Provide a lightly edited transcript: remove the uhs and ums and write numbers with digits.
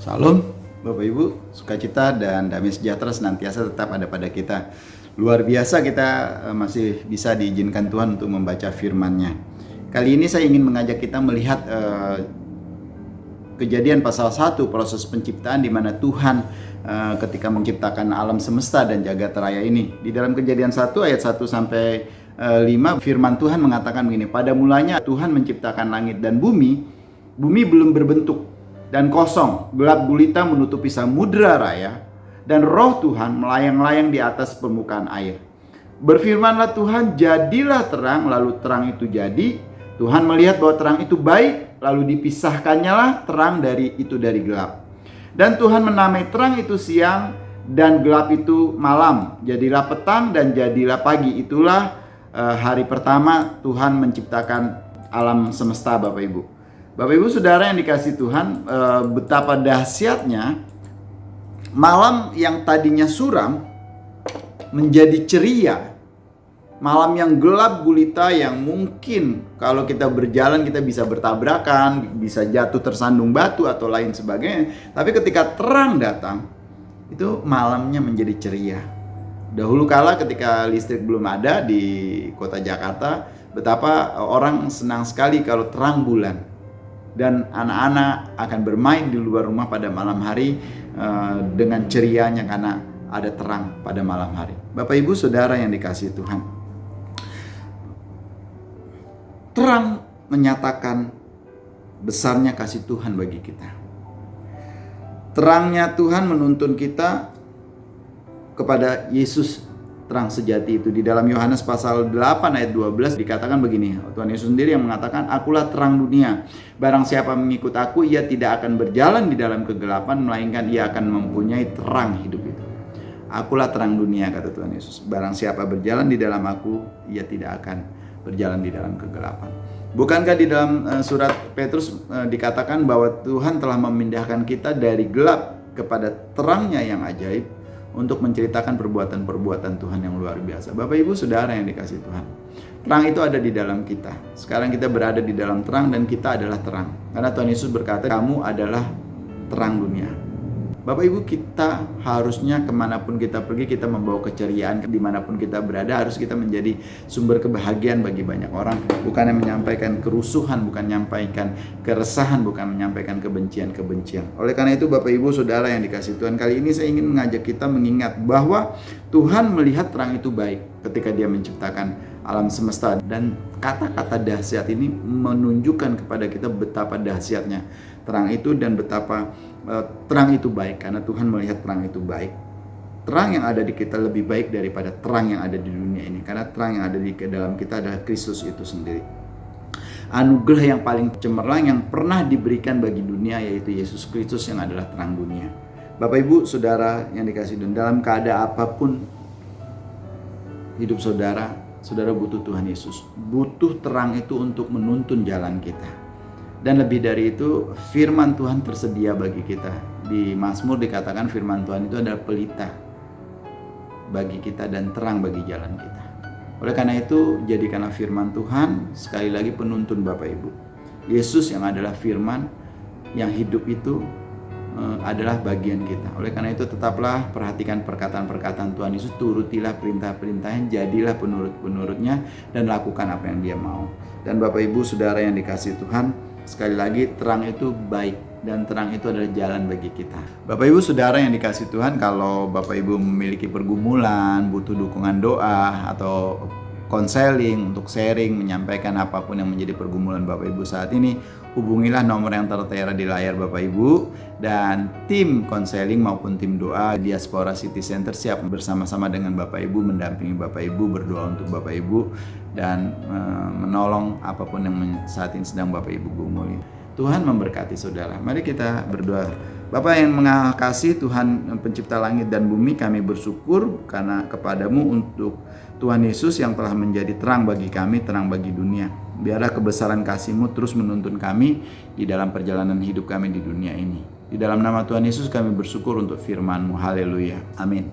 Salam, Bapak Ibu, sukacita dan damai sejahtera senantiasa tetap ada pada kita. Luar biasa kita masih bisa diizinkan Tuhan untuk membaca firman-Nya. Kali ini saya ingin mengajak kita melihat Kejadian pasal 1, proses penciptaan di mana Tuhan ketika menciptakan alam semesta dan jagat raya ini. Di dalam Kejadian 1 ayat 1 sampai 5 firman Tuhan mengatakan begini, pada mulanya Tuhan menciptakan langit dan bumi belum berbentuk dan kosong, gelap gulita menutupi samudera raya, dan roh Tuhan melayang-layang di atas permukaan air. Berfirmanlah Tuhan, jadilah terang, lalu terang itu jadi. Tuhan melihat bahwa terang itu baik, lalu dipisahkannya lah terang dari gelap. Dan Tuhan menamai terang itu siang, dan gelap itu malam. Jadilah petang dan jadilah pagi. Itulah hari pertama Tuhan menciptakan alam semesta, Bapak Ibu. Bapak Ibu Saudara yang dikasihi Tuhan, betapa dahsyatnya malam yang tadinya suram menjadi ceria. Malam yang gelap gulita yang mungkin kalau kita berjalan kita bisa bertabrakan, bisa jatuh tersandung batu atau lain sebagainya. Tapi ketika terang datang, itu malamnya menjadi ceria. Dahulu kala ketika listrik belum ada di kota Jakarta, betapa orang senang sekali kalau terang bulan. Dan anak-anak akan bermain di luar rumah pada malam hari dengan cerianya karena ada terang pada malam hari. Bapak Ibu Saudara yang dikasihi Tuhan, terang menyatakan besarnya kasih Tuhan bagi kita. Terangnya Tuhan menuntun kita kepada Yesus, terang sejati itu. Di dalam Yohanes pasal 8 ayat 12 dikatakan begini, Tuhan Yesus sendiri yang mengatakan, akulah terang dunia. Barang siapa mengikut aku, ia tidak akan berjalan di dalam kegelapan, melainkan ia akan mempunyai terang hidup itu. Akulah terang dunia, kata Tuhan Yesus. Barang siapa berjalan di dalam aku, ia tidak akan berjalan di dalam kegelapan. Bukankah di dalam surat Petrus dikatakan bahwa Tuhan telah memindahkan kita dari gelap kepada terangnya yang ajaib, untuk menceritakan perbuatan-perbuatan Tuhan yang luar biasa. Bapak Ibu Saudara yang dikasihi Tuhan, terang itu ada di dalam kita. Sekarang kita berada di dalam terang dan kita adalah terang. Karena Tuhan Yesus berkata, kamu adalah terang dunia. Bapak Ibu, kita harusnya kemanapun kita pergi, kita membawa keceriaan. Dimanapun kita berada, harus kita menjadi sumber kebahagiaan bagi banyak orang. Bukan yang menyampaikan kerusuhan, bukan menyampaikan keresahan, bukan menyampaikan kebencian-kebencian. Oleh karena itu Bapak Ibu Saudara yang dikasihi Tuhan, kali ini saya ingin mengajak kita mengingat bahwa Tuhan melihat terang itu baik ketika Dia menciptakan alam semesta. Dan kata-kata dahsyat ini menunjukkan kepada kita betapa dahsyatnya terang itu dan betapa terang itu baik, karena Tuhan melihat terang itu baik. Terang yang ada di kita lebih baik daripada terang yang ada di dunia ini, karena terang yang ada di dalam kita adalah Kristus itu sendiri. Anugerah yang paling cemerlang yang pernah diberikan bagi dunia yaitu Yesus Kristus yang adalah terang dunia. Bapak Ibu Saudara yang dikasihi Tuhan, dalam keadaan apapun hidup saudara butuh Tuhan Yesus. Butuh terang itu untuk menuntun jalan kita. Dan lebih dari itu, firman Tuhan tersedia bagi kita. Di Mazmur dikatakan firman Tuhan itu adalah pelita bagi kita dan terang bagi jalan kita. Oleh karena itu, jadikanlah firman Tuhan sekali lagi penuntun Bapak Ibu. Yesus yang adalah firman yang hidup itu adalah bagian kita. Oleh karena itu, tetaplah perhatikan perkataan-perkataan Tuhan Yesus, turutilah perintah-perintahnya, jadilah penurut-penurutnya, dan lakukan apa yang Dia mau. Dan Bapak Ibu Saudara yang dikasihi Tuhan, sekali lagi terang itu baik dan terang itu adalah jalan bagi kita. Bapak Ibu Saudara yang dikasihi Tuhan, kalau Bapak Ibu memiliki pergumulan, butuh dukungan doa atau konseling untuk sharing, menyampaikan apapun yang menjadi pergumulan Bapak Ibu saat ini, hubungilah nomor yang tertera di layar Bapak Ibu, dan tim konseling maupun tim doa Diaspora City Center siap bersama-sama dengan Bapak Ibu, mendampingi Bapak Ibu, berdoa untuk Bapak Ibu, dan menolong apapun yang saat ini sedang Bapak Ibu gumuli. Tuhan memberkati saudara. Mari kita berdoa. Bapa yang mengasihi Tuhan pencipta langit dan bumi, kami bersyukur karena kepadamu untuk Tuhan Yesus yang telah menjadi terang bagi kami, terang bagi dunia. Biarlah kebesaran kasih-Mu terus menuntun kami di dalam perjalanan hidup kami di dunia ini. Di dalam nama Tuhan Yesus kami bersyukur untuk firman-Mu. Haleluya. Amin.